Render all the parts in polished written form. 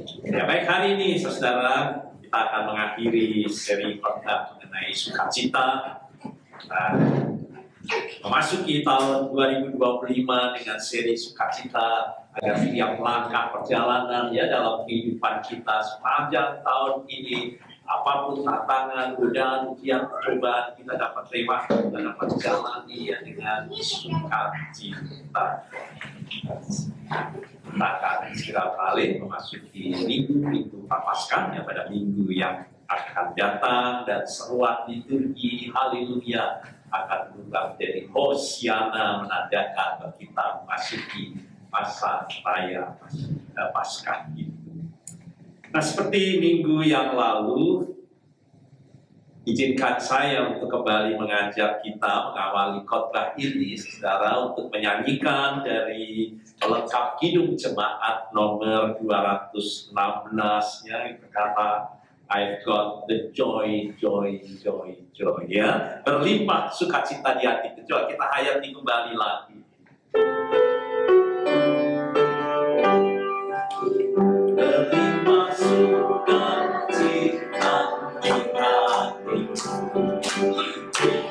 Ya, baik, hari ini saudara kita akan mengakhiri seri khotbah mengenai sukacita. Memasuki tahun 2025 dengan seri sukacita agar setiap langkah perjalanan ya dalam kehidupan kita sepanjang tahun ini, apapun tantangan, godaan, ujian, cobaan, kita dapat terima dan dapat jalani ya dengan sukacita. Kita akan segera balik memasuki minggu Prapaskah ya, pada minggu yang akan datang, dan seruan liturgi haleluya akan berubah menjadi hosiana, menandakan bahwa kita memasuki masa raya Paskah itu. Nah, seperti minggu yang lalu, izinkan saya untuk kembali mengajak kita mengawali khotbah ini, saudara, untuk menyanyikan dari pelengkap Kidung Jemaat nomor 216 yang berkata, I've got the joy, joy, joy, joy, ya. Berlimpah sukacita di hati. Coba kita hayati kembali lagi. Berlimpah sukacita di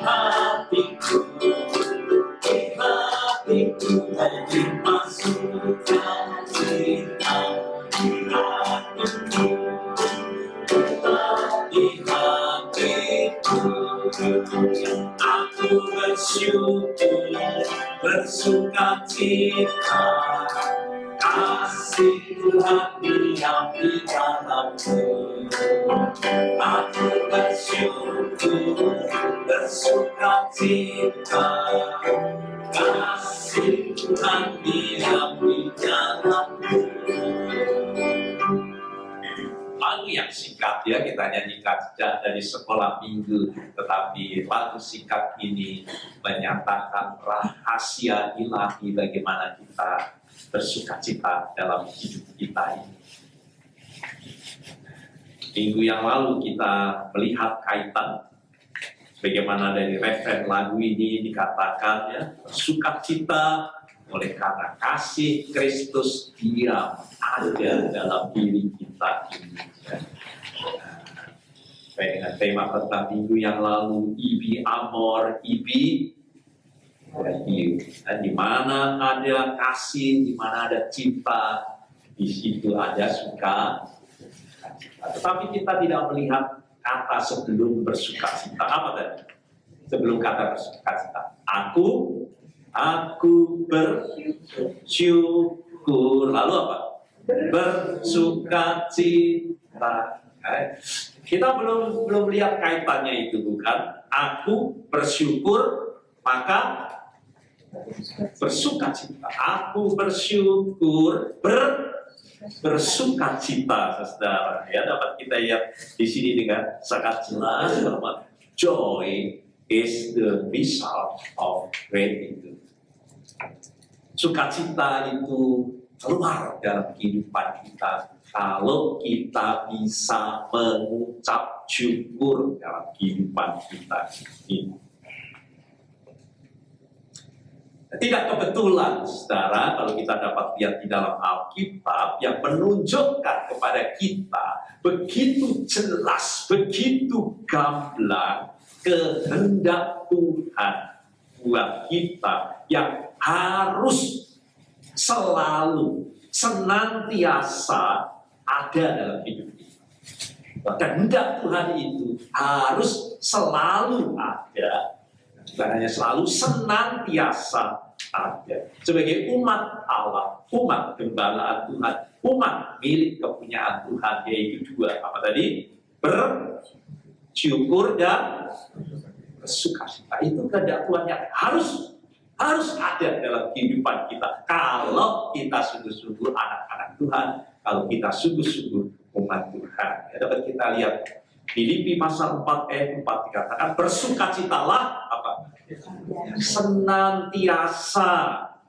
hatiku, di hatiku, di hatiku. Berlimpah sukacita di hatiku, di hatiku. Aku bersyukur, bersukacita, kasih Tuhan diam di dalamku. Aku bersyukur, bersukacita, kasih Tuhan diam di dalamku. Lagu yang singkat ya, kita nyanyikan sejak dari sekolah minggu, tetapi lagu singkat ini menyatakan rahasia ilahi bagaimana kita bersukacita dalam hidup kita ini. Minggu yang lalu kita melihat kaitan bagaimana dari referen lagu ini dikatakan ya, bersukacita oleh karena kasih Kristus diam ada dalam diri kita ini. Baik, dengan tema khotbah minggu yang lalu, Ibi Amor, Ibi dan di mana ada kasih, di mana ada cinta, di situ ada suka. Tetapi kita tidak melihat kata sebelum bersukacita. Apa tadi? Sebelum kata bersukacita, aku bersyukur. Lalu apa? Bersukacita. Kita belum lihat kaitannya itu, bukan? Aku bersyukur, maka bersukacita. Aku bersyukur, bersukacita, saudara. Ya, dapat kita lihat di sini dengan sangat jelas bahwa joy is the result of gratitude. Sukacita itu keluar dalam kehidupan kita kalau kita bisa mengucap syukur dalam kehidupan kita ini. Tidak kebetulan, saudara, kalau kita dapat lihat di dalam Alkitab yang menunjukkan kepada kita begitu jelas, begitu gamblang kehendak Tuhan buat kita yang harus selalu, senantiasa ada dalam hidup kita. Kehendak Tuhan itu harus selalu ada, bukan hanya selalu, senantiasa ada. Sebagai umat Allah, umat gembalaan Tuhan, umat milik kepunyaan Tuhan, yaitu dua, apa tadi? Bersyukur dan bersukacita. Itu kehendak Tuhan yang harus ada dalam kehidupan kita. Kalau kita sungguh-sungguh anak-anak Tuhan, kalau kita sungguh-sungguh umat Tuhan. Ya, dapat kita lihat Filipi pasal 4 ayat 4 dikatakan, bersukacitalah apa? Senantiasa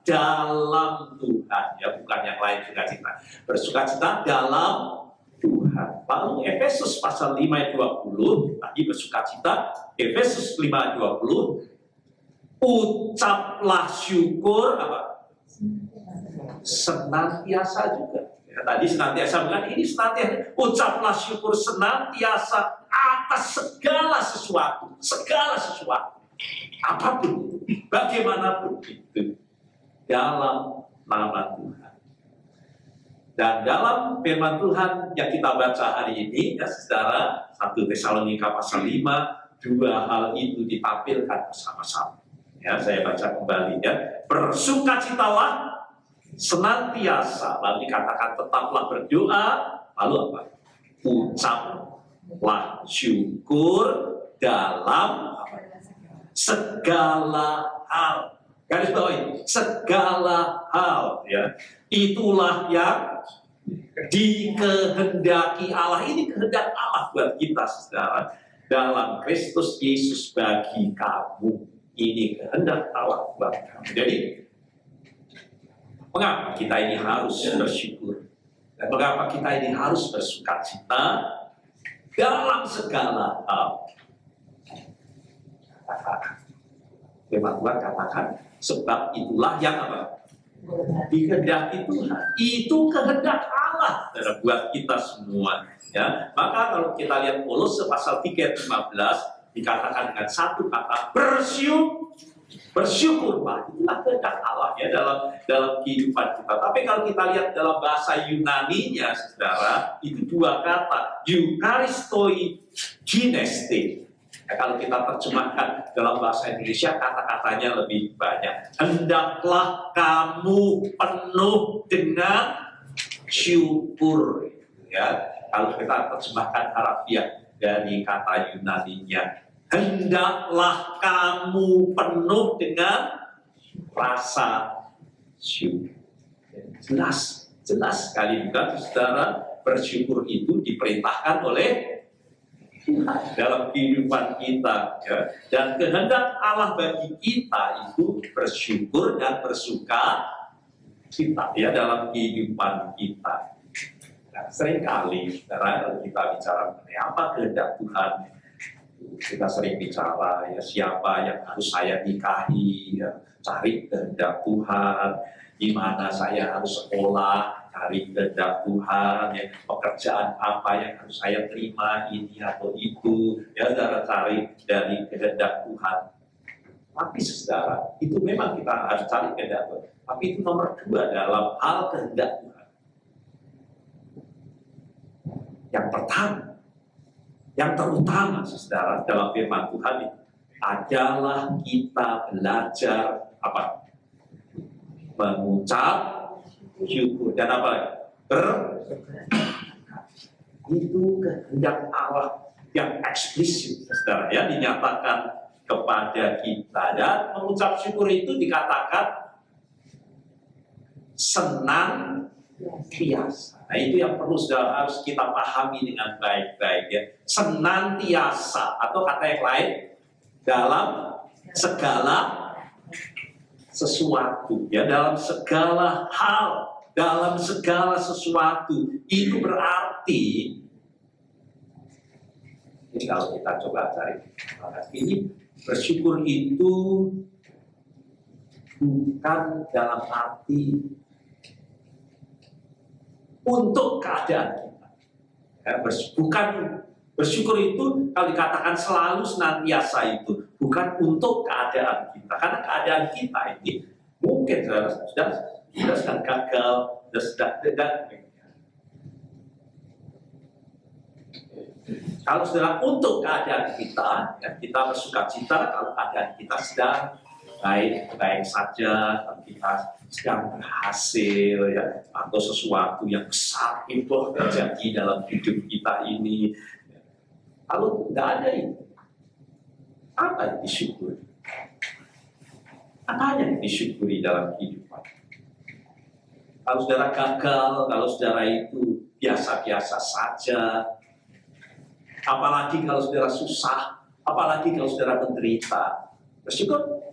dalam Tuhan. Ya, bukan yang lain sukacita. Bersukacita dalam Tuhan. Lalu Efesus pasal 5 ayat 20, tadi bersukacita. Efesus 5 ayat 20, ucaplah syukur apa? Senantiasa juga. Ya, tadi senantiasa bukan, ini senantiasa. Ucaplah syukur senantiasa atas segala sesuatu. Segala sesuatu. Apapun itu, bagaimanapun itu. Dalam nama Tuhan. Dan dalam firman Tuhan yang kita baca hari ini, ya saudara, 1 Tesalonika pasal 5, dua hal itu ditampilkan bersama-sama. Ya, saya baca kembali ya. Bersukacitalah senantiasa, lalu dikatakan tetaplah berdoa, lalu apa? Ucaplah syukur dalam segala hal. Garis bawahi, segala hal ya. Itulah yang dikehendaki Allah. Ini kehendak Allah buat kita saudara. Dalam Kristus Yesus bagi kamu. Ini kehendak Allah buat kamu. Jadi mengapa kita ini harus bersyukur? Dan mengapa kita ini harus bersukacita dalam segala hal? Firman Tuhan katakan, sebab itulah yang apa? Dikehendaki Tuhan. Itu kehendak Allah buat kita semua. Ya, maka kalau kita lihat Kolose pasal 3 ayat 15 dikatakan dengan satu kata bersyukurlah. Itulah kehendak Allah ya dalam kehidupan kita. Tapi kalau kita lihat dalam bahasa Yunani-nya, saudara, itu dua kata, eucharistoi gineste. Ya, kalau kita terjemahkan dalam bahasa Indonesia, kata-katanya lebih banyak. Hendaklah kamu penuh dengan syukur. Ya, kalau kita terjemahkan harfiah dari kata Yunani-nya, hendaklah kamu penuh dengan rasa syukur. Jelas sekali bukan, saudara, bersyukur itu diperintahkan oleh dalam kehidupan kita ya. Dan kehendak Allah bagi kita itu bersyukur dan bersuka cita ya dalam kehidupan kita. Nah, seringkali saudara, kalau kita bicara mengenai apa kehendak Tuhan, kita sering bicara ya siapa yang harus saya nikahi ya, cari kehendak Tuhan, di mana saya harus sekolah, cari kehendak Tuhan, ya, pekerjaan apa yang harus saya terima, ini atau itu, ya saudara, cari dari kehendak Tuhan. Tapi saudara, itu memang kita harus cari kehendak Tuhan. Tapi itu nomor 2 dalam hal kehendak Tuhan. Yang pertama, yang terutama saudara dalam firman Tuhan itu adalah kita belajar apa? Mengucap syukur dan apa? Itu kehendak Allah yang eksplisit, saudara ya, dinyatakan kepada kita. Dan mengucap syukur itu dikatakan senantiasa. Nah, itu yang perlu saudara harus kita pahami dengan baik-baik ya. Senantiasa atau kata yang lain dalam segala sesuatu ya, dalam segala hal, dalam segala sesuatu. Itu berarti ini kalau kita coba cari ini, bersyukur itu bukan dalam arti untuk keadaan kita ya, bukan bersyukur itu kalau dikatakan selalu senantiasa itu bukan untuk keadaan kita, karena keadaan kita ini mungkin sudah sedang gagal, sudah sedang kalau sudah untuk keadaan kita, ya, kita bersukacita kalau keadaan kita sedang baik saja, kita sedang berhasil ya, atau sesuatu yang besar itu terjadi dalam hidup kita ini. Kalau tidak ada itu, apa yang disyukuri? Apa yang disyukuri dalam kehidupan? Kalau saudara gagal, kalau saudara itu biasa-biasa saja, apalagi kalau saudara susah, apalagi kalau saudara menderita, bersyukur.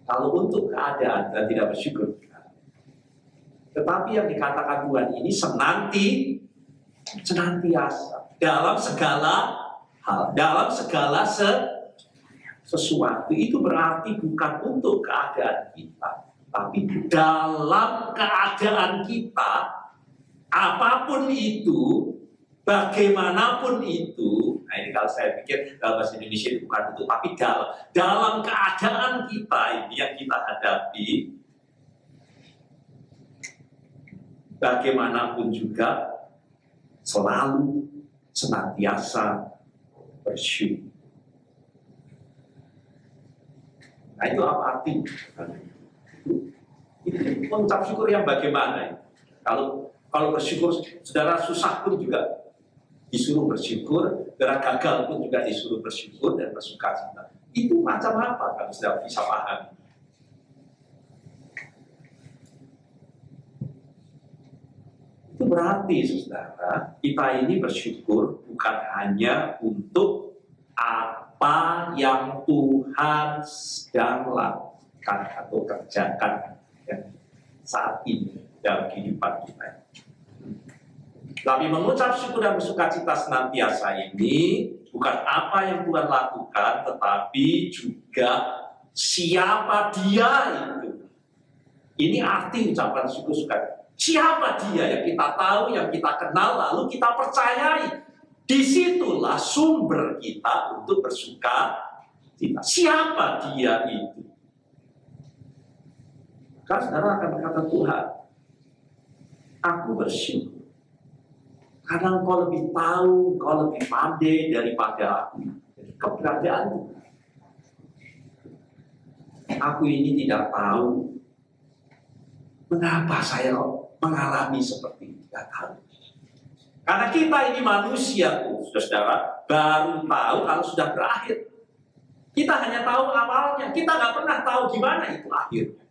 Kalau untuk keadaan dan tidak bersyukur. Tetapi yang dikatakan Tuhan ini senantiasa dalam segala hal, dalam segala sesuatu. Itu berarti bukan untuk keadaan kita, Tapi dalam keadaan kita, apapun itu, bagaimanapun itu, nah ini kalau saya pikir dalam bahasa Indonesia itu bukan itu, tapi dalam keadaan kita ini yang kita hadapi, bagaimanapun juga selalu senantiasa bersyukur. Nah itu apa artinya? Itu mengucap syukur yang bagaimana? Kalau bersyukur, saudara susah pun juga disuruh bersyukur, saudara gagal pun juga disuruh bersyukur dan bersukacita. Itu macam apa kalau saudara bisa paham? Itu berarti saudara, kita ini bersyukur bukan hanya untuk apa yang Tuhan sedang lakukan atau kerjakan ya, saat ini dalam kehidupan kita. Tapi mengucap syukur dan bersukacita senantiasa ini bukan apa yang Tuhan lakukan, tetapi juga siapa Dia itu. Ini arti ucapan syukur sukacita. Siapa Dia yang kita tahu, yang kita kenal, lalu kita percayai. Disitulah sumber kita untuk bersukacita. Siapa Dia itu? Kan saudara akan berkata, Tuhan, aku bersyukur karena Engkau lebih tahu, Engkau lebih pandai daripada aku. Jadi keberadaan Tuhan. Aku ini tidak tahu mengapa saya mengalami seperti ini. Tidak tahu. Karena kita ini manusia, saudara, baru tahu kalau sudah berakhir. Kita hanya tahu awalnya, kita nggak pernah tahu gimana itu akhirnya.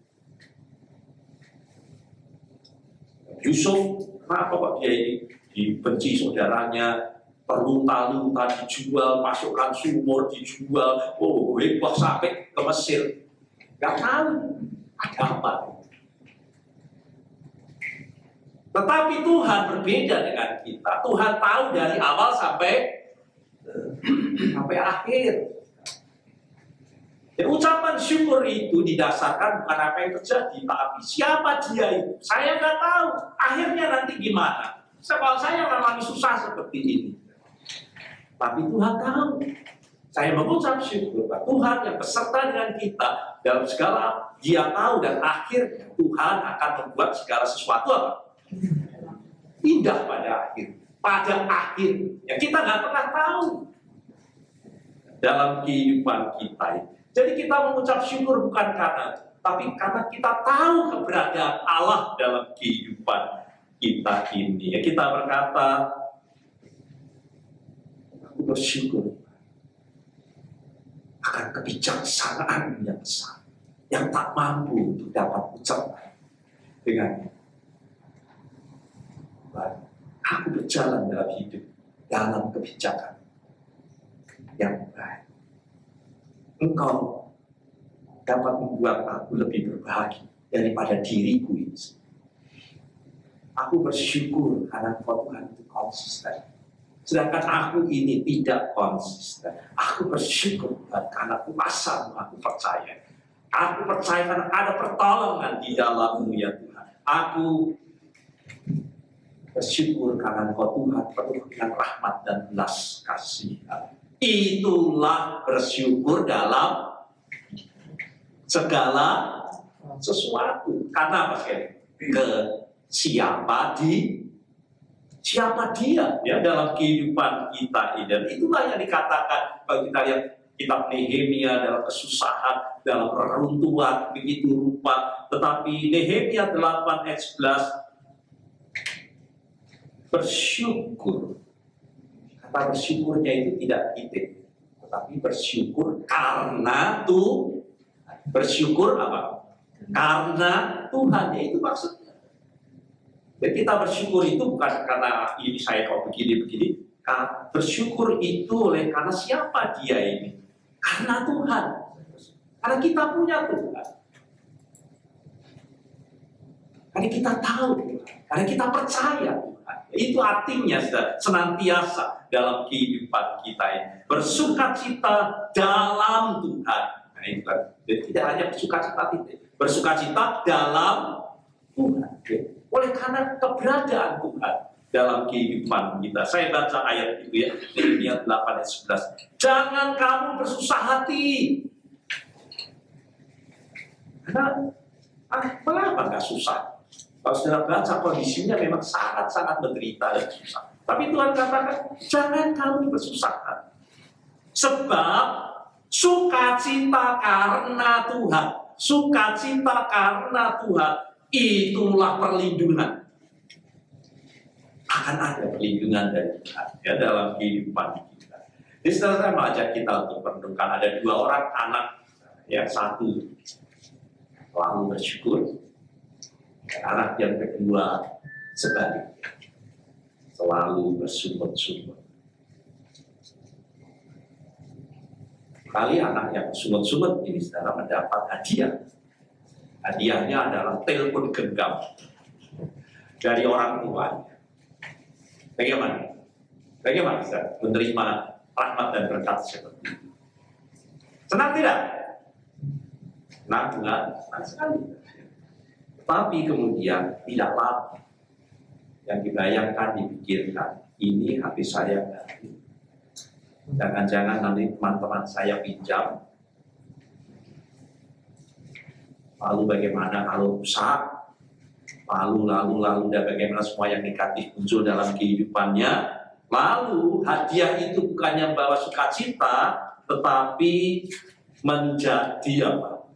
Yusuf, kenapa kok dia ini dibenci saudaranya, terlunta-lunta dijual, masukkan sumur dijual, heboh sampai ke Mesir. Gak tahu ada apa. Tetapi Tuhan berbeda dengan kita. Tuhan tahu dari awal sampai akhir. Dan ucapan syukur itu didasarkan bukan apa yang terjadi, tapi siapa Dia itu. Saya nggak tahu akhirnya nanti gimana. Kalau saya mengalami susah seperti ini, tapi Tuhan tahu. Saya mengucap syukur bahwa Tuhan yang beserta dengan kita dalam segala, Dia tahu, dan akhirnya Tuhan akan membuat segala sesuatu apa? Indah pada akhir. Pada akhir yang kita nggak pernah tahu dalam kehidupan kita ini. Jadi kita mengucap syukur bukan karena, tapi karena kita tahu keberadaan Allah dalam kehidupan kita ini. Ya, kita berkata, aku bersyukur akan kebijaksanaan yang besar, yang tak mampu untuk dapat ucapkan dengan baik. Aku berjalan dalam hidup dalam kebijakan yang baik. Engkau dapat membuat aku lebih berbahagia daripada diriku ini. Aku bersyukur karena Engkau Tuhan itu konsisten. Sedangkan aku ini tidak konsisten. Aku bersyukur karena kuasamu, aku percaya. Aku percaya karena ada pertolongan di dalam-Mu ya Tuhan. Aku bersyukur karena Engkau Tuhan penuh dengan rahmat dan belas kasihan. Itulah bersyukur dalam segala sesuatu. Karena apa sekali? Siapa Dia ya dalam kehidupan kita ini. Dan itulah yang dikatakan bagi kita lihat kitab Nehemia dalam kesusahan, dalam reruntuhan begitu rupa. Tetapi Nehemia 8 ayat 11 bersyukur. Kata bersyukurnya itu tidak kita, tetapi bersyukur karena Tuhan. Bersyukur apa? Karena Tuhan, itu maksudnya. Dan kita bersyukur itu bukan karena ini saya kok begini-begini. Bersyukur itu karena siapa Dia ini? Karena Tuhan. Karena kita punya Tuhan. Karena kita tahu Tuhan. Karena kita percaya Tuhan. Itu artinya senantiasa dalam kehidupan kita ini. Bersukacita dalam Tuhan. Nah itu kan. Jadi tidak hanya bersukacita Bersukacita dalam Tuhan. Oleh karena keberadaan Tuhan dalam kehidupan kita. Saya baca ayat itu ya, Nehemia 8 ayat 11. Jangan kamu bersusah hati. Karena mengapa nggak susah? Kalau saudara baca kondisinya memang sangat-sangat menderita dan susah. Tapi Tuhan katakan, jangan kamu bersusah hati. Sebab sukacita karena Tuhan, sukacita karena Tuhan, itulah perlindungan. Akan ada perlindungan dari Tuhan ya, dalam kehidupan kita. Jadi setelah saya mengajak kita untuk merenungkan, ada dua orang anak, yang satu selalu bersyukur, anak yang kedua sebaliknya, selalu bersungut-sungut. Kali anak yang bersungut-sungut ini saudara mendapat hadiah. Hadiahnya adalah telepon genggam dari orang tuanya. Bagaimana? Bagaimana saudara menerima rahmat dan berkat seperti itu? Senang tidak? Senang sekali. Tapi kemudian tidak lama yang dibayangkan, dipikirkan, ini habis saya ganti. Jangan-jangan nanti teman-teman saya pinjam. Lalu bagaimana kalau rusak? Lalu dan bagaimana semua yang negatif muncul dalam kehidupannya. Lalu hadiah itu bukannya membawa sukacita, tetapi menjadi apa?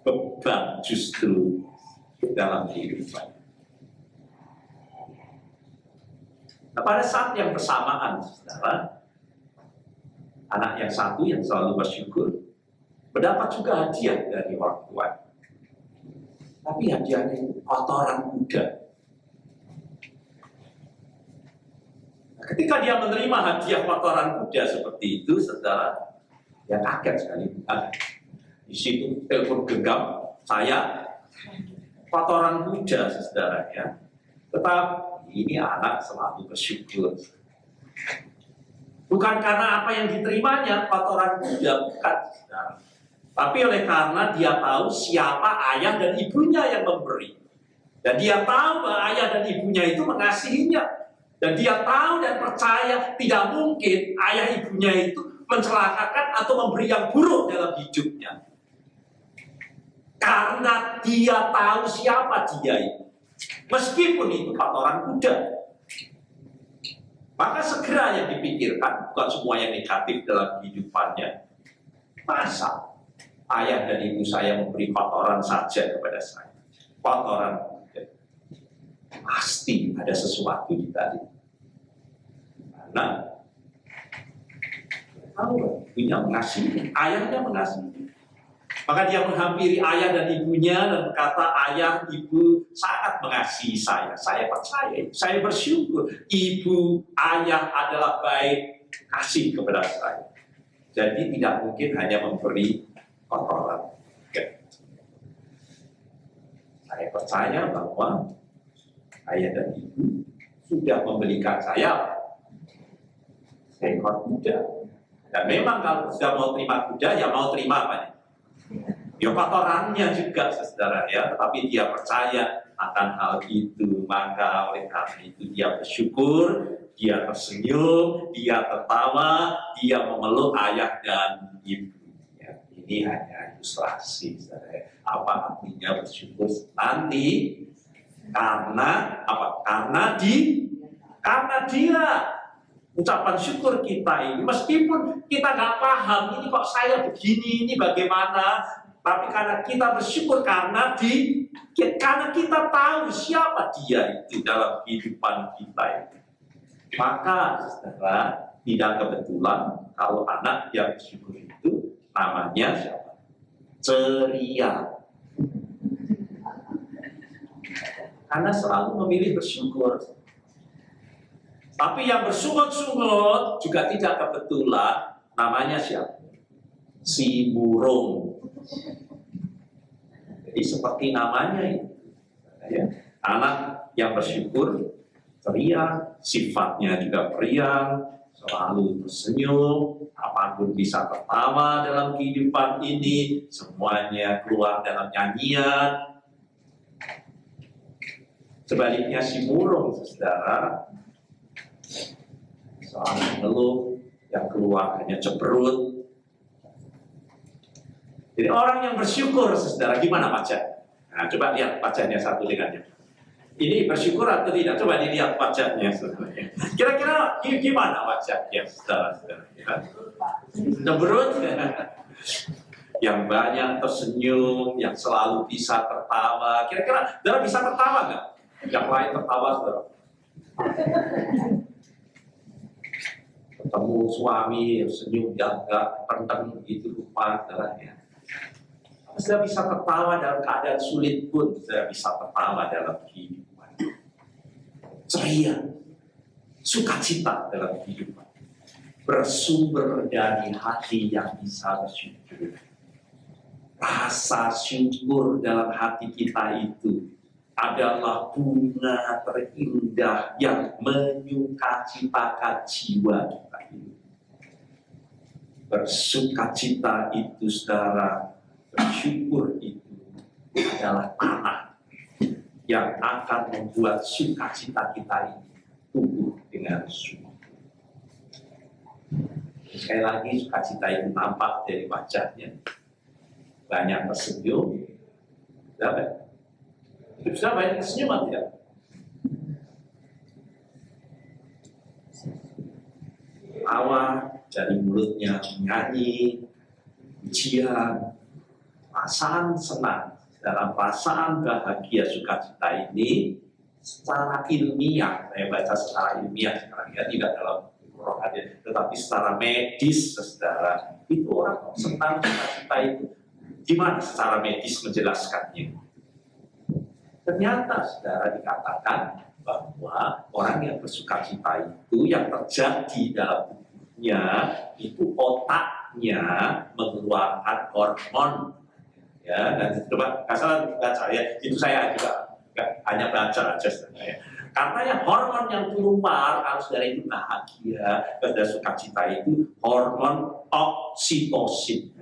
Beban justru dalam kehidupan. Nah, pada saat yang bersamaan, saudara, anak yang satu yang selalu bersyukur mendapat juga hadiah dari orang tua. Tapi hadiahnya itu kotoran kuda. Nah, ketika dia menerima hadiah kotoran kuda seperti itu, saudara, ya kaget sekali. Di situ telepon genggam saya kotoran kuda, saudara ya. Tetapi ini anak selalu bersyukur. Bukan karena apa yang diterimanya kotoran kuda, bukan, saudara. Tapi oleh karena dia tahu siapa ayah dan ibunya yang memberi. Dan dia tahu bahwa ayah dan ibunya itu mengasihinya. Dan dia tahu dan percaya tidak mungkin ayah ibunya itu mencelakakan atau memberi yang buruk dalam hidupnya. Karena dia tahu siapa dia itu. Meskipun itu kotoran kuda. Maka segera yang dipikirkan, bukan semua yang negatif dalam kehidupannya. Masa ayah dan ibu saya memberi kotoran saja kepada saya? Kotoran kuda. Pasti ada sesuatu di tadi. Karena tahu, ibunya mengasihi, ayahnya mengasihi. Maka dia menghampiri ayah dan ibunya dan berkata, ayah, ibu sangat mengasihi saya. Saya percaya, saya bersyukur. Ibu, ayah adalah baik kasih kepada saya. Jadi tidak mungkin hanya memberi kotoran. Saya percaya bahwa ayah dan ibu sudah memberikan saya seekor kuda. Dan memang kalau sudah mau terima kuda, ya mau terima apa? Ya kotorannya juga, saudara ya. Tetapi dia percaya akan hal itu. Maka oleh karena itu dia bersyukur, dia tersenyum, dia tertawa, dia memeluk ayah dan ibu. Ya, ini hanya ilustrasi, saudara. Apa artinya bersyukur nanti? Karena apa? Karena dia. Ucapan syukur kita ini, meskipun kita nggak paham, ini kok saya begini, ini bagaimana, tapi karena kita bersyukur karena kita tahu siapa dia itu dalam kehidupan kita itu. Maka, saudara, tidak kebetulan kalau anak yang bersyukur itu namanya siapa? Ceria. Karena selalu memilih bersyukur. Tapi yang bersungut-sungut juga tidak kebetulan namanya siapa? Si burung. Jadi seperti namanya itu. Ya. Anak yang bersyukur ceria, sifatnya juga periang, selalu tersenyum, apapun bisa tertawa dalam kehidupan ini, semuanya keluar dalam nyanyian. Sebaliknya si murung, saudara, selalu mengeluh, yang keluar hanya cemberut. Jadi orang yang bersyukur, saudara, gimana baca? Nah, coba lihat bacanya satu dengannya. Ini bersyukur atau tidak? Coba dilihat wajahnya, saudara. Kira-kira gimana wajahnya, saudara-saudara? Cemberut, yang banyak tersenyum, yang selalu bisa tertawa. Kira-kira saudara bisa tertawa nggak? Yang lain tertawa, saudara. Ketemu suami, senyum, jaga, penteng, gitu lupa, saudara ya. Saudara bisa tertawa dalam keadaan sulit pun, saudara bisa tertawa dalam kehidupan. Ceria, sukacita dalam kehidupan, bersumber dari hati yang bisa bersyukur. Rasa syukur dalam hati kita itu adalah bunga terindah yang menyukacitakan jiwa kita ini. Bersukacita itu, saudara, bersyukur itu adalah tanah yang akan membuat sukacita kita ini tumbuh dengan subur. Sekali lagi, sukacita itu nampak dari wajahnya. Banyak tersenyum. Dapat. Hidup saya banyak tersenyum atau tidak? Tawa dari mulutnya, menyanyi, pujian, perasaan senang. Dalam perasaan bahagia sukacita ini secara ilmiah, saya baca secara ilmiah sekarang ya, tidak dalam rohani, tetapi secara medis, saudara, itu orang senang sukacita itu gimana secara medis menjelaskannya? Ternyata, saudara, dikatakan bahwa orang yang bersukacita itu yang terjadi dalam tubuhnya itu otaknya mengeluarkan hormon. Ya, dan coba kasar baca ya, itu saya juga hanya baca aja sebenarnya. Karena yang hormon yang keluar kalau saudara itu bahagia, pada sukacita itu hormon oksitosin.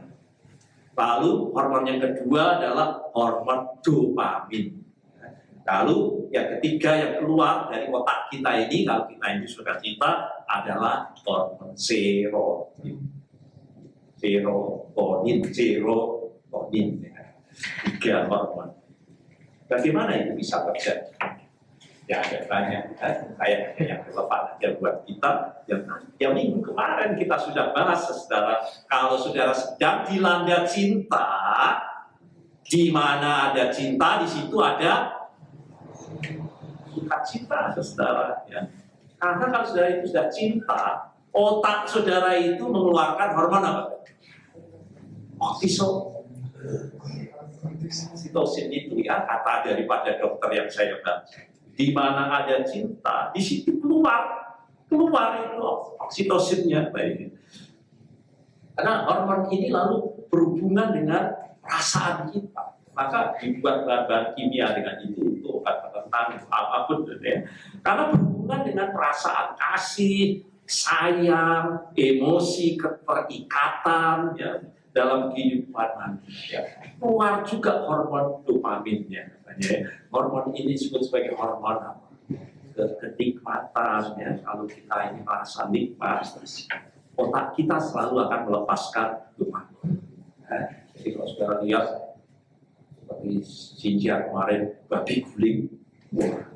Lalu hormon yang kedua adalah hormon dopamin. Lalu yang ketiga yang keluar dari otak kita ini kalau kita ini sukacita adalah hormon serotonin. Tiga hormon. Bagaimana itu bisa terjadi? Ya ada banyak, kayak yang relevan aja buat kita. Yang minggu kemarin kita sudah bahas, saudara. Kalau saudara sedang dilanda cinta, di mana ada cinta, di situ ada sukacita, saudara. Ya. Karena kalau saudara itu sudah cinta, otak saudara itu mengeluarkan hormon apa? Oksitosin itu ya kata daripada dokter yang saya baca. Di mana ada cinta, di situ keluar itu oksitosinnya. Karena hormon ini lalu berhubungan dengan perasaan kita. Maka dibuat bahan-bahan kimia dengan itu untuk obat penenang apapun, ya. Karena berhubungan dengan perasaan kasih, sayang, emosi, keterikatan, ya, dalam kehidupan manusia. Keluar juga hormon dopaminnya. Hormon ini disebut sebagai hormon apa? Kenikmatan. Ya. Kalau kita ini merasa nikmat, otak kita selalu akan melepaskan dopamin. Jadi kalau saudara lihat seperti Cynthia kemarin babi guling,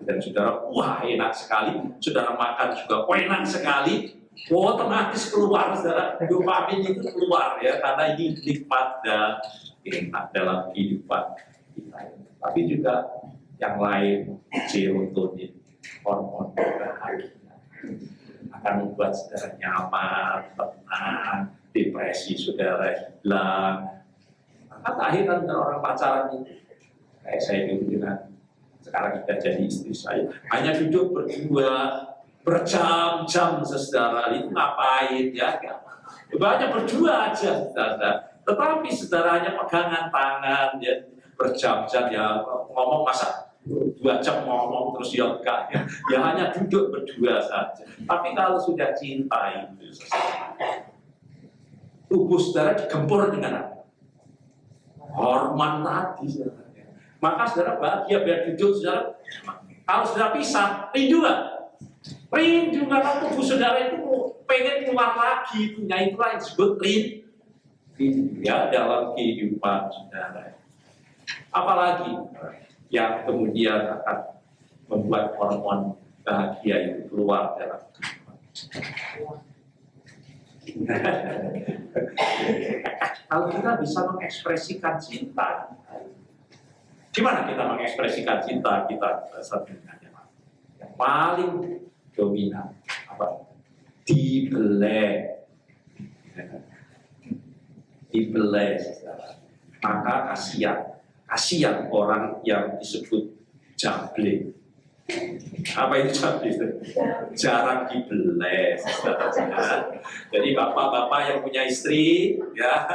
dan saudara, wah enak sekali. Saudara makan juga, wah enak sekali. Otomatis keluar, saudara, dopamin itu keluar ya, karena ini nikmat dan enak dalam kehidupan kita. Tapi juga yang lain, serotonin, hormon bahagia, akan membuat saudara nyaman, tenang, depresi saudara hilang. Maka akhirnya orang pacaran itu, kayak saya dulu dengan sekarang kita jadi istri saya, hanya duduk berdua berjam-jam, saudara, itu ngapain ya? Banyak berdua aja, saudara. Tetapi saudaranya pegangan tangan, ya, berjam-jam ya ngomong masa 2 jam ngomong terus ya enggak ya. Ya hanya duduk berdua saja. Tapi kalau sudah cinta itu tubuh saudara digempur dengan apa? Hormon tadi saudara. Maka saudara bahagia biar duduk saudara. Kalau saudara pisah, rindu nggak? Rindu karena tubuh saudara itu pengen keluar lagi. Itulah yang disebut rindu ya dalam kehidupan saudara. Apalagi yang kemudian akan membuat hormon bahagia itu keluar dalam kehidupan. Kalau kita bisa mengekspresikan cinta, gimana kita mengekspresikan cinta kita? Yang paling dominan apa? Dibelai, saudara. Maka kasihan orang yang disebut jable. Apa itu jable? Jarang dibelai, saudara. Jadi bapak-bapak yang punya istri, ya,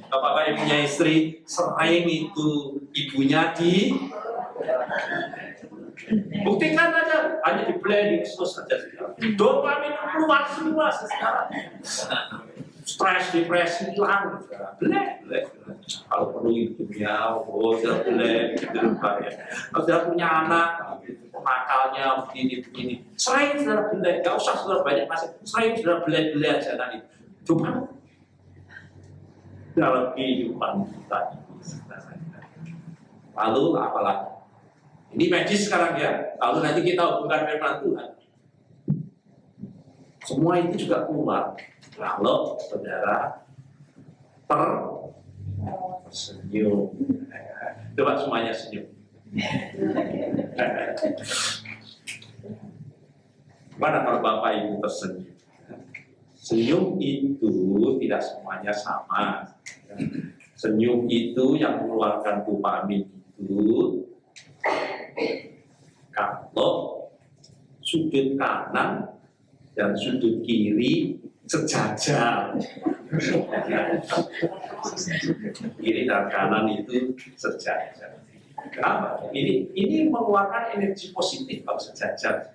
bapak-bapak yang punya istri, sering itu ibunya buktikan aja, hanya dibelai terus saja. Dopamin keluar semua sekarang. Stres, depresi hilang, belek. Kalau perlu hidupnya, sudah belek, gitu ya. Kalau sudah punya anak, nakalnya begini. Sering sudah belek, gak usah sudah banyak masih. Sering sudah belek aja nanti. Cuma dalam kehidupan kita ini. Lalu apalagi? Ini medis sekarang ya. Lalu nanti kita hubungkan firman Tuhan. Semua itu juga keluar kalau saudara tersenyum. Coba semuanya senyum. Gimana kalau Bapak Ibu tersenyum? Senyum itu tidak semuanya sama. Senyum itu yang mengeluarkan dopamin itu kalau sudut kanan dan sudut kiri sejajar. Kiri dan kanan itu sejajar. Kenapa? Ini mengeluarkan energi positif kalau sejajar.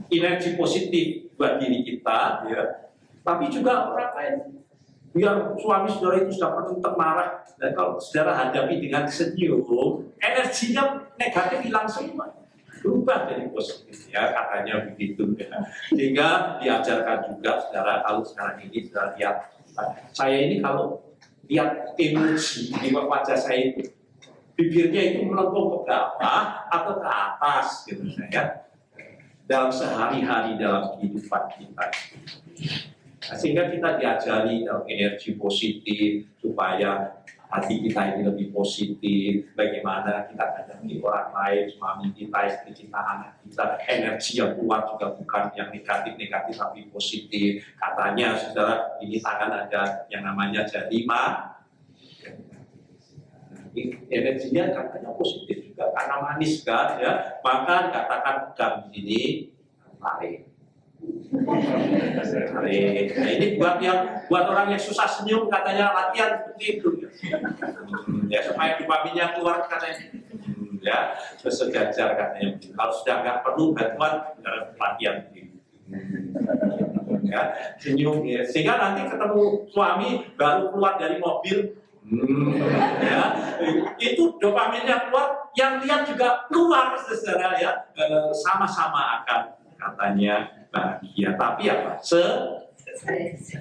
Energi positif buat diri kita, ya. Tapi juga orang lain. Biar suami saudara itu sudah penuh marah, dan kalau saudara hadapi dengan senyum, energinya negatif hilang semua. Berubah jadi positif ya, katanya begitu ya. Sehingga diajarkan juga saudara, kalau sekarang ini saudara lihat, saya ini kalau lihat emosi di wajah saya itu, bibirnya itu melengkung ke bawah atau ke atas gitu ya. Dalam sehari-hari dalam kehidupan kita. Nah, sehingga kita diajari dalam energi positif supaya hati kita ini lebih positif, bagaimana kita hadapi orang lain, suami kita, istri kita, anak kita, energi yang keluar juga bukan yang negatif-negatif tapi positif. Katanya saudara, ini tangan ada yang namanya jari energinya katanya positif juga karena manis kan ya, maka dikatakan pegang di sini tarik. Nah, ini buat orang yang susah senyum katanya latihan seperti itu ya supaya dopaminnya keluar katanya ya sejajar katanya. Kalau sudah nggak perlu bantuan latihan ya senyum ya. Sehingga nanti ketemu suami baru keluar dari mobil ya itu dopaminnya keluar, yang lihat juga keluar secara ya sama-sama akan katanya bahagia, tapi apa?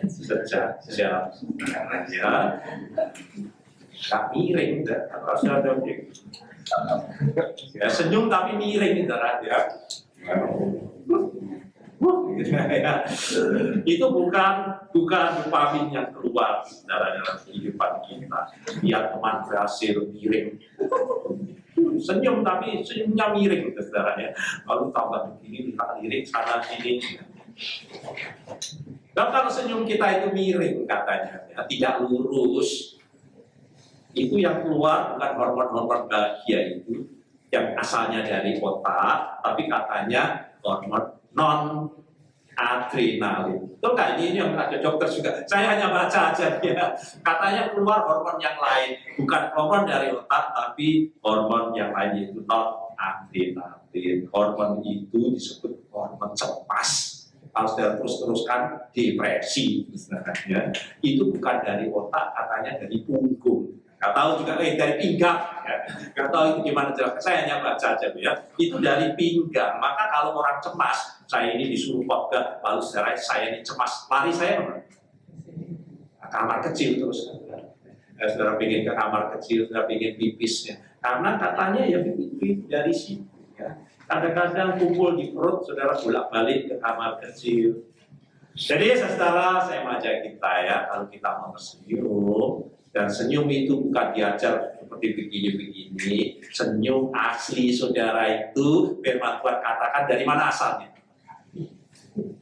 Sejajar ya, nggak miring, harus ada ya senyum tapi miring ya. Ya. Itu bukan dopamin yang keluar dalam kehidupan kita. Lihat teman berhasil miring, senyum tapi senyumnya miring, saudara ya. Lalu tambah begini, lirik sana sini. Dan kalau senyum kita itu miring katanya, ya, tidak lurus, itu yang keluar bukan hormon-hormon bahagia itu, yang asalnya dari otak, tapi katanya hormon non adrenalin. Tuh kan ini yang ada dokter juga. Saya hanya baca aja ya. Katanya keluar hormon yang lain, bukan hormon dari otak, tapi hormon yang lain yaitu noradrenalin. Hormon itu disebut hormon cemas. Kalau sudah terus-teruskan depresi, misalnya, itu bukan dari otak, katanya dari punggung. Nggak tahu juga, dari pinggang. Ya. Nggak tahu itu gimana jelas. Saya hanya baca aja ya. Itu dari pinggang. Maka kalau orang cemas, saya ini disuruh khotbah, lalu saya ini cemas, lari saya mana? Kamar kecil terus. Saudara pengen ke kamar kecil, saudara pengen pipis ya. Karena katanya ya pipis dari situ. Ya. Kadang-kadang kumpul di perut, saudara bolak-balik ke kamar kecil. Jadi saudara, saya mengajak kita ya, kalau kita mau tersenyum, dan senyum itu bukan diajar seperti begini-begini. Senyum asli saudara itu, firman Tuhan katakan dari mana asalnya?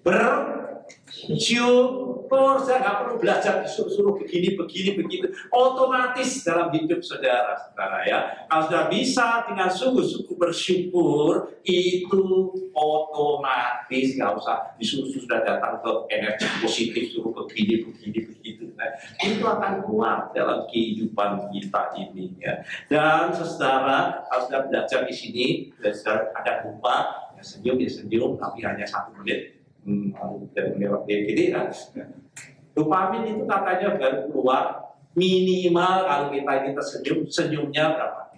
Bersyukur. Saya nggak perlu belajar disuruh begini, begitu. Otomatis dalam hidup saudara ya. Kalau sudah bisa dengan sungguh-sungguh bersyukur, itu otomatis nggak usah disuruh sudah datang ke energi positif, suruh begini, begitu. Nah, itu akan keluar dalam kehidupan kita ini ya. Dan saudara, kalau sudah belajar di sini, saudara ada lupa ya senyum, tapi hanya 1 menit. Dan melewat gini kan. Dopamin itu katanya baru keluar minimal kalau kita ini tersenyum, senyumnya berapa?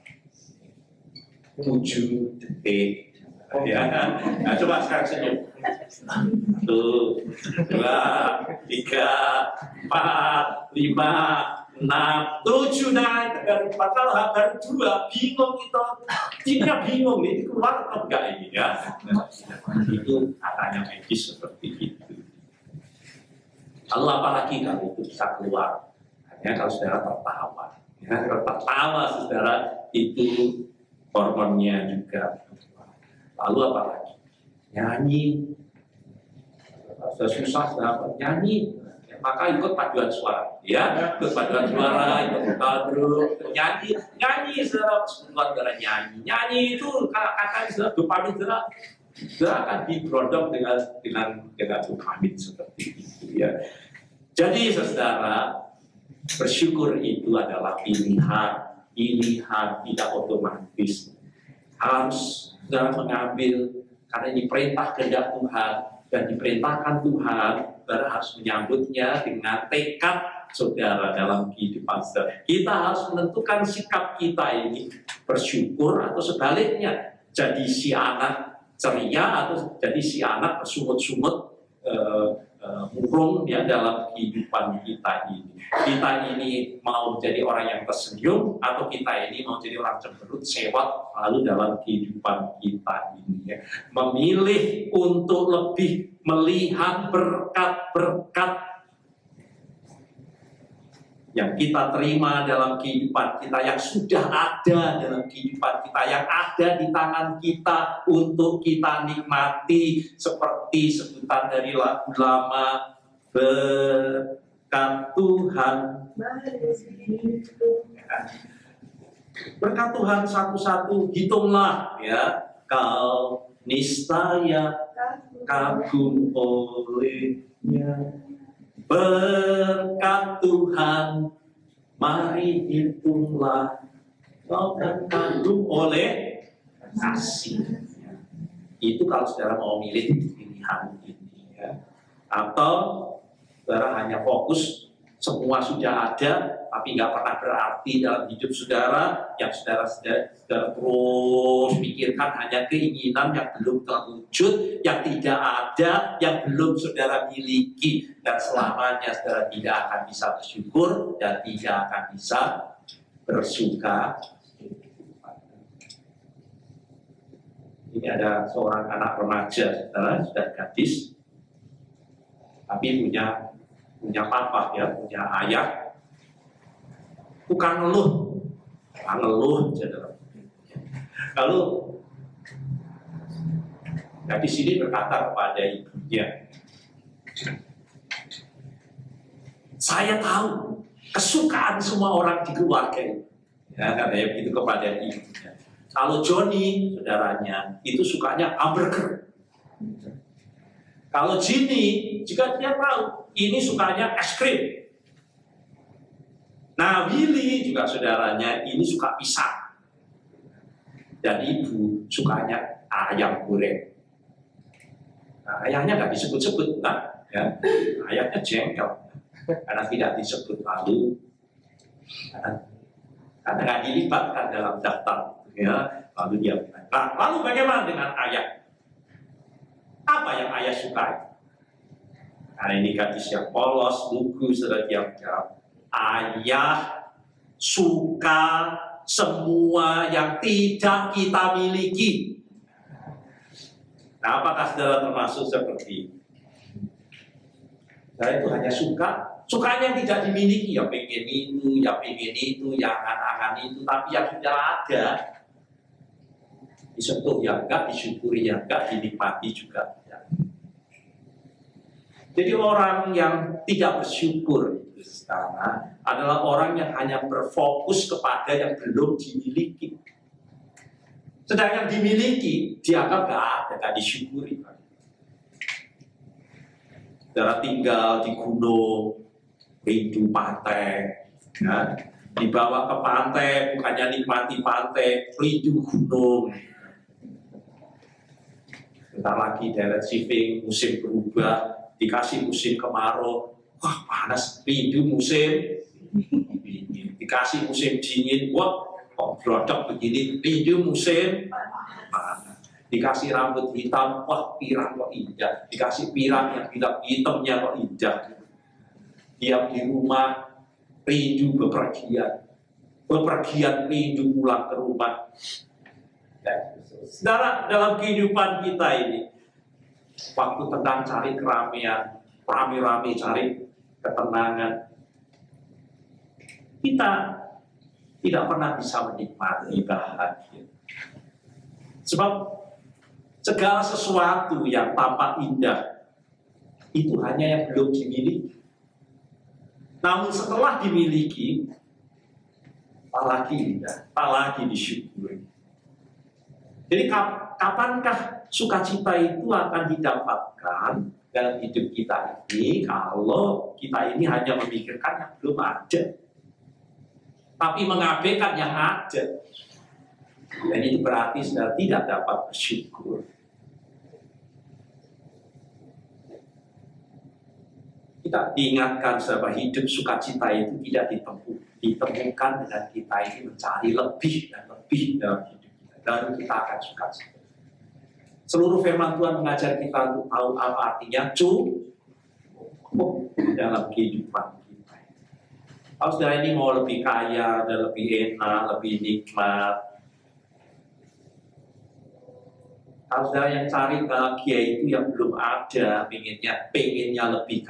7 detik. Ya kan? Nah, coba sekarang senyum. 1, 2, 3, 4, 5, 6, 7, nah baru 4, kalau baru 2, bingung itu. Timnya bingung nih, keluar atau enggak ini ya. Nah, itu katanya medis seperti itu. Lalu apalagi kalau itu bisa keluar? Hanya kalau saudara tertawa. Ya, kalau tertawa saudara itu hormonnya juga. Lalu apalagi? Nyanyi. Kalau sudah susah saudara nyanyi, maka ikut paduan suara. Ya, ikut paduan suara, ikut kadru, nyanyi saudara, saudara nyanyi. Nyanyi itu katanya saudara dopamin saudara akan diberondong dengan dopamin seperti itu ya. Jadi saudara, bersyukur itu adalah pilihan tidak otomatis. Harus saudara mengambil karena ini perintah kehendak Tuhan dan diperintahkan Tuhan, saudara harus menyambutnya dengan tekad saudara dalam kehidupan saudara. Kita harus menentukan sikap kita ini bersyukur atau sebaliknya jadi si anak ceria atau jadi si anak bersungut-sungut murung ya dalam kehidupan kita ini. Kita ini mau menjadi orang yang tersenyum atau kita ini mau jadi orang cemberut, sewot lalu dalam kehidupan kita ini ya. Memilih untuk lebih melihat berkat-berkat yang kita terima dalam kehidupan kita, yang sudah ada dalam kehidupan kita, yang ada di tangan kita untuk kita nikmati, seperti sebutan dari lagu lama, berkat Tuhan. Berkat Tuhan satu-satu, hitunglah ya, kau niscaya kagum olehnya. Berkat Tuhan, mari hitunglah, kau akan kagum oleh kasih. Itu kalau saudara mau milih pilihan ini ya. Atau saudara hanya fokus semua sudah ada, tapi nggak pernah berarti dalam hidup saudara. Yang saudara terus pikirkan hanya keinginan yang belum terwujud, yang tidak ada, yang belum saudara miliki, dan selamanya saudara tidak akan bisa bersyukur dan tidak akan bisa bersuka. Ini ada seorang anak remaja, saudara, sudah gadis, tapi punya papa ya, punya ayah. Bukan ngeluh, saudara. Lalu gadis ini berkata kepada ibunya, saya tahu kesukaan semua orang di keluarga ini. Ya, katanya begitu kepada ibunya. Kalau Joni, saudaranya, itu sukanya hamburger. Kalau Jimmy, jika dia tahu ini sukanya es krim. Nah, Willy juga saudaranya ini suka pisang. Dan ibu sukanya ayam goreng. Nah, ayahnya nggak disebut-sebut, kan? Ya. Ayahnya jengkel karena tidak disebut, lalu karena nggak dilibatkan dalam daftar, ya. Lalu dia bilang, nah, lalu bagaimana dengan ayah? Apa yang ayah sukai? Karena ini gadis yang polos, lugu, sudah dia jawab, ayah suka semua yang tidak kita miliki. Nah, apakah saudara termasuk seperti itu? Saya itu hanya sukanya yang tidak dimiliki, ya pengen itu, ya pengen itu, yang angan-angan itu, tapi yang sudah ada, disentuh yang enggak, disyukuri yang enggak, dinikmati juga. Ya. Jadi orang yang tidak bersyukur itu sekarang adalah orang yang hanya berfokus kepada yang belum dimiliki. Sedang yang dimiliki dianggap nggak ada, nggak disyukuri. Saudara tinggal di gunung, rindu pantai, ya. Dibawa ke pantai, bukannya nikmati pantai, rindu gunung. Bentar lagi direct shipping, musim berubah, dikasih musim kemarau, wah panas, rindu musim dingin. Dikasih musim dingin, wah kok brodok begini, rindu musim panas. Dikasih rambut hitam, wah pirang kok indah. Dikasih pirang yang hitamnya kok indah. Diam di rumah, rindu bepergian. Bepergian rindu pulang ke rumah. Ya. Saudara, dalam kehidupan kita ini, waktu tengah cari keramaian, rame-rame cari ketenangan, kita tidak pernah bisa menikmati bahagia. Sebab segala sesuatu yang tampak indah itu hanya yang belum dimiliki. Namun setelah dimiliki, tak lagi indah, tak lagi disyukuri. Jadi kapankah sukacita itu akan didapatkan dalam hidup kita ini kalau kita ini hanya memikirkan yang belum ada, tapi mengabaikan yang ada? Dan itu berarti sudah tidak dapat bersyukur. Kita diingatkan bahwa hidup sukacita itu tidak ditemukan dengan kita ini mencari lebih dan lebih dalam hidup kita. Lalu kita akan sukacita. Seluruh firman Tuhan mengajar kita untuk tahu apa artinya cukup dalam kehidupan kita. Kalau saudara ini mau lebih kaya, dan lebih enak, lebih nikmat, kalau saudara yang cari bahagia itu yang belum ada, pengennya lebih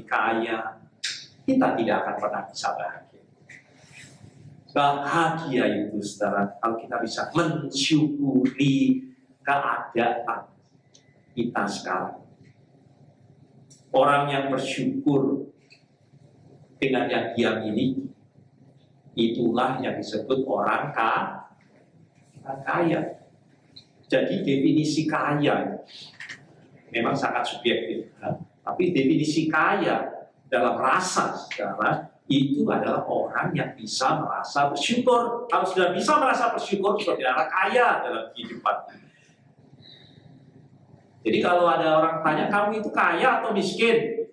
kaya, kita tidak akan pernah bisa bahagia. Bahagia itu, saudara, kalau kita bisa mensyukuri keadaan kita sekarang. Orang yang bersyukur dengan yang dia miliki, itulah yang disebut orang kaya. Jadi definisi kaya memang sangat subjektif, tapi definisi kaya dalam rasa sekarang itu adalah orang yang bisa merasa bersyukur. Kalau sudah bisa merasa bersyukur, saudara kaya dalam kehidupan. Jadi kalau ada orang tanya, kamu itu kaya atau miskin?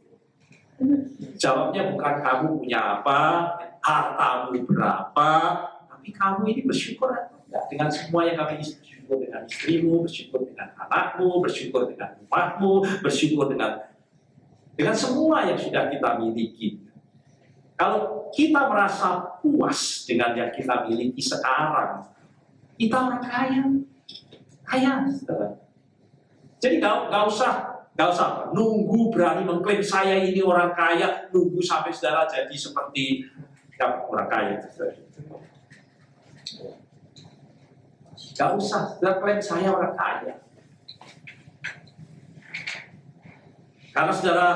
Jawabnya bukan kamu punya apa, hartamu berapa, tapi kamu ini bersyukur atau enggak dengan semua yang kamu bersyukur dengan istrimu, bersyukur dengan anakmu, bersyukur dengan rumahmu, bersyukur dengan semua yang sudah kita miliki. Kalau kita merasa puas dengan yang kita miliki sekarang, kita orang kaya. Jadi nggak usah nunggu berani mengklaim saya ini orang kaya, nunggu sampai saudara jadi seperti orang kaya. Gak usah, gak klaim saya orang kaya. Karena saudara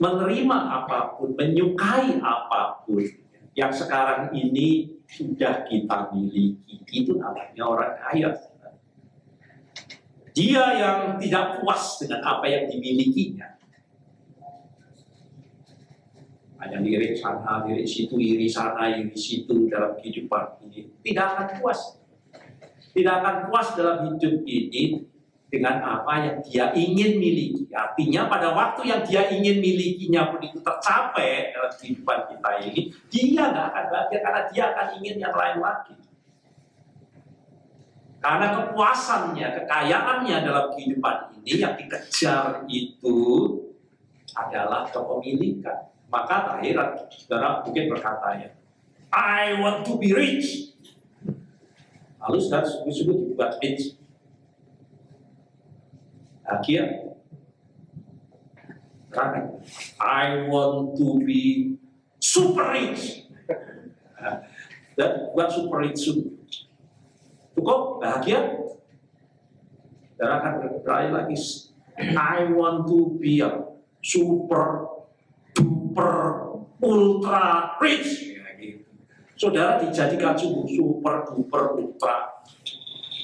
menerima apapun, menyukai apapun yang sekarang ini sudah kita miliki, itu namanya orang kaya. Dia yang tidak puas dengan apa yang dimilikinya. Hanya lirik sana, lirik situ, iri sana, iri situ dalam kehidupan ini. Tidak akan puas. Tidak akan puas dalam hidup ini dengan apa yang dia ingin miliki. Artinya pada waktu yang dia ingin milikinya pun itu tercapai dalam kehidupan kita ini, dia nggak akan bahagia karena dia akan ingin yang lain lagi. Karena kepuasannya, kekayaannya dalam kehidupan ini yang dikejar itu adalah kepemilikan. Maka terakhir, saudara mungkin berkata ya, I want to be rich. Lalu saudara sungguh-sungguh dibuat rich. Akhirnya, I want to be super rich. Dan buat super rich cukup bahagia. Saudara akan berkata lagi, I want to be a super duper ultra rich. Saudara dijadikan super duper ultra,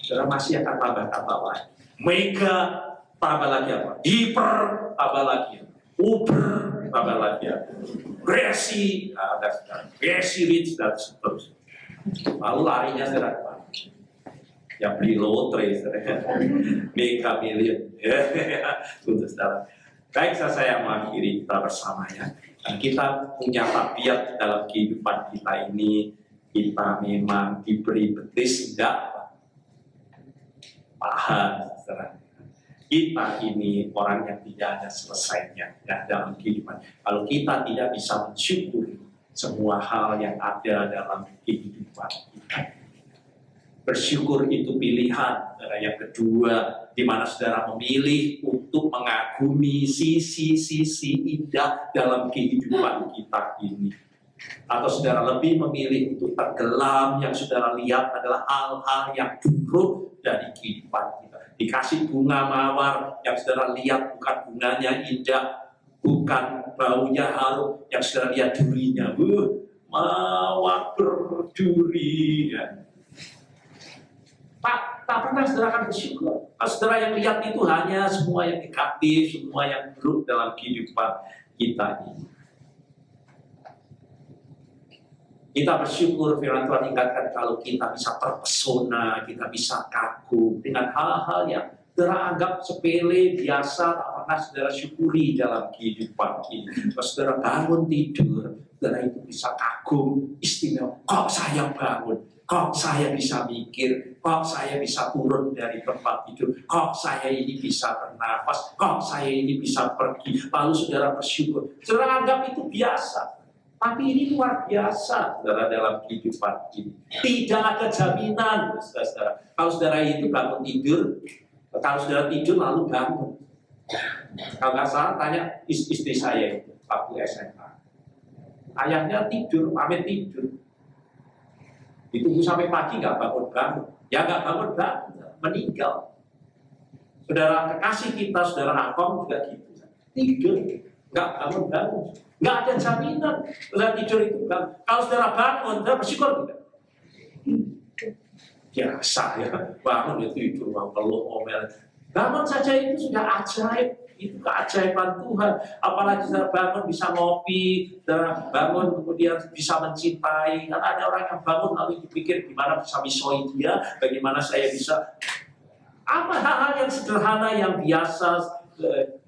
saudara masih akan tambah lagi. Mega tambah lagi apa? Hyper tambah lagi. Uber tambah lagi. Crazy, crazy rich dan seterusnya. Lalu larinya saudara yang beli lotre, mega million. Untuk saudara. Baik, saya mengakhiri kita bersama ya. Dan kita punya tabiat dalam kehidupan kita ini, kita memang diberi betis enggak paham. Kita ini orang yang tidak ada selesainya ya, dalam kehidupan. Kalau kita tidak bisa mensyukuri semua hal yang ada dalam kehidupan kita. Bersyukur itu pilihan. Yang kedua, di mana saudara memilih untuk mengagumi sisi-sisi indah dalam kehidupan kita ini. Atau saudara lebih memilih untuk tenggelam, yang saudara lihat adalah hal-hal yang buruk dari kehidupan kita. Dikasih bunga mawar, yang saudara lihat bukan bunganya indah, bukan baunya harum, yang saudara lihat durinya. Mawar berduri. Ya. Tak pernah saudara akan bersyukur. Saudara yang lihat itu hanya semua yang negatif, semua yang buruk dalam kehidupan kita ini. Kita bersyukur firman Tuhan ingatkan kalau kita bisa terpesona, kita bisa kagum dengan hal-hal yang teranggap sepele, biasa, tak pernah saudara syukuri dalam kehidupan ini. Kalau saudara bangun tidur, saudara itu bisa kagum, istimewa. Kok saya bangun? Kok saya bisa mikir, kok saya bisa turun dari tempat tidur, kok saya ini bisa bernafas, kok saya ini bisa pergi. Lalu saudara bersyukur. Saudara anggap itu biasa. Tapi ini luar biasa, saudara, dalam kehidupan ini. Tidak ada jaminan, saudara. Kalau saudara itu bangun tidur, kalau saudara tidur lalu bangun. Kalau nggak salah, tanya istri saya itu, waktu SMA. Ayahnya tidur, pamit tidur. Ditunggu sampai pagi nggak bangun-bangun. Ya nggak bangun-bangun, meninggal. Saudara kekasih kita, saudara Angkong juga gitu. Tidur, nggak bangun-bangun. Nggak ada jaminan. Saudara tidur itu bangun. Kalau saudara bangun, saudara bersyukur tidak? Biasa ya, bangun itu tidur, peluk, omel. Bangun saja itu sudah ajaib. Itu keajaiban Tuhan. Apalagi saudara bangun bisa ngopi, saudara bangun kemudian bisa mencintai. Karena ada orang yang bangun lalu dipikir gimana bisa misoi dia, bagaimana saya bisa. Apa hal-hal yang sederhana yang biasa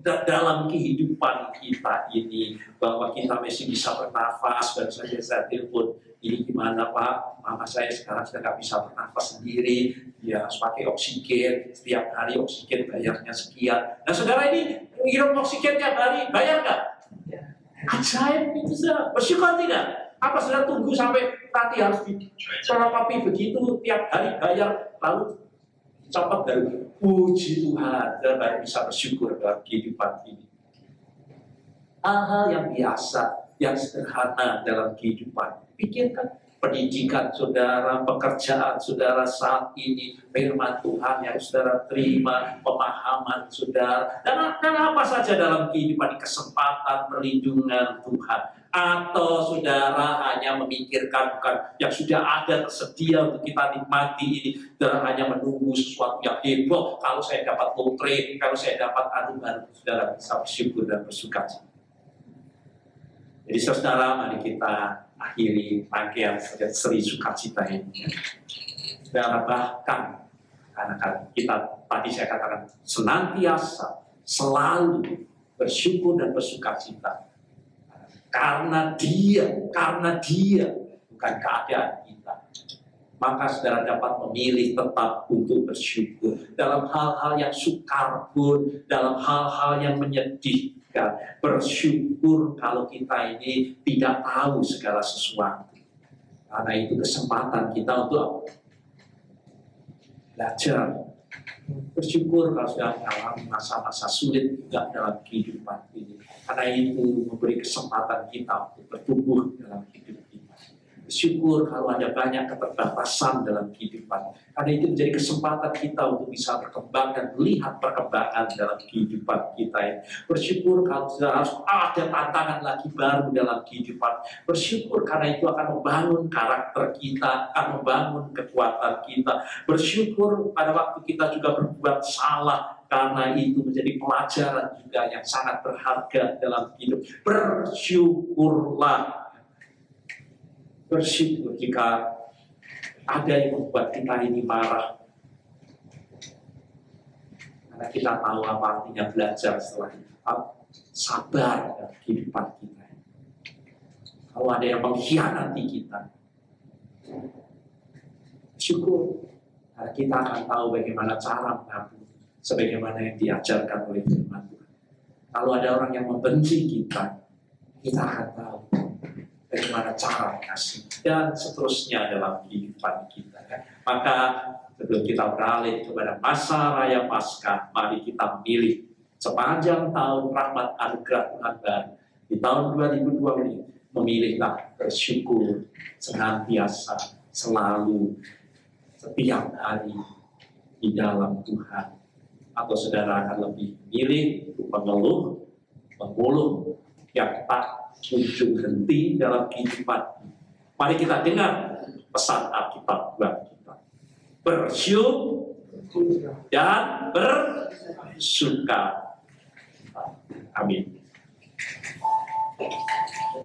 dalam kehidupan kita ini, bahwa kita masih bisa bernafas. Dan saya telepon, ini gimana Pak, mama saya sekarang sudah nggak bisa bernafas sendiri, dia harus pakai oksigen, setiap hari oksigen bayarnya sekian. Nah saudara ini menghirup oksigen tiap hari, bayar nggak? Ajaib itu saudara, bersyukur tidak? Apa saudara tunggu sampai nanti harus diterapi begitu tiap hari bayar, lalu cepat dari puji Tuhan, dan baru bisa bersyukur dalam kehidupan ini. Hal-hal yang biasa, yang sederhana dalam kehidupan. Pikirkan, pendidikan saudara, pekerjaan saudara saat ini, firman Tuhan yang saudara terima, pemahaman saudara, dan apa saja dalam kehidupan, kesempatan, perlindungan Tuhan. Atau saudara hanya memikirkan bukan yang sudah ada tersedia untuk kita nikmati ini, dan hanya menunggu sesuatu yang heboh. Kalau saya dapat lotre, kalau saya dapat anugerah, saudara bisa bersyukur dan bersukacita. Jadi saudara, mari kita akhiri rangkaian seri sukacita ini. Saudara, bahkan karena kita tadi saya katakan senantiasa selalu bersyukur dan bersukacita karena dia bukan keadaan kita. Maka saudara dapat memilih tetap untuk bersyukur dalam hal-hal yang sukar pun, dalam hal-hal yang menyedihkan. Bersyukur kalau kita ini tidak tahu segala sesuatu. Karena itu kesempatan kita untuk belajar. Bersyukur kalau sudah mengalami masa-masa sulit juga dalam kehidupan ini. Karena itu memberi kesempatan kita untuk bertumbuh dalam hidup kita. Bersyukur kalau ada banyak keterbatasan dalam kehidupan. Karena itu menjadi kesempatan kita untuk bisa berkembang dan melihat perkembangan dalam kehidupan kita. Bersyukur kalau sudah harus ada tantangan lagi baru dalam kehidupan. Bersyukur karena itu akan membangun karakter kita, akan membangun kekuatan kita. Bersyukur pada waktu kita juga berbuat salah, karena itu menjadi pelajaran juga yang sangat berharga dalam hidup. Bersyukurlah. Bersyukur jika ada yang membuat kita ini marah. Karena kita tahu apa artinya belajar setelah itu. Sabar dalam kehidupan kita. Kalau ada yang mengkhianati kita, syukur. Karena kita akan tahu bagaimana cara mengampuni, sebagaimana yang diajarkan oleh firman Tuhan. Kalau ada orang yang membenci kita, kita akan tahu bagaimana cara kasih dan seterusnya dalam kehidupan kita. Maka sebelum kita beralih kepada masa raya Paskah, mari kita memilih sepanjang tahun rahmat anugerah Tuhan baru di tahun 2020, memilihlah bersyukur senantiasa, selalu, setiap hari di dalam Tuhan. Atau saudara akan lebih memilih mengeluh, mengeluh yang tak ujung henti dalam kehidupan. Mari kita dengar pesan Alkitab buat kita. Bersyukur dan bersuka. Amin.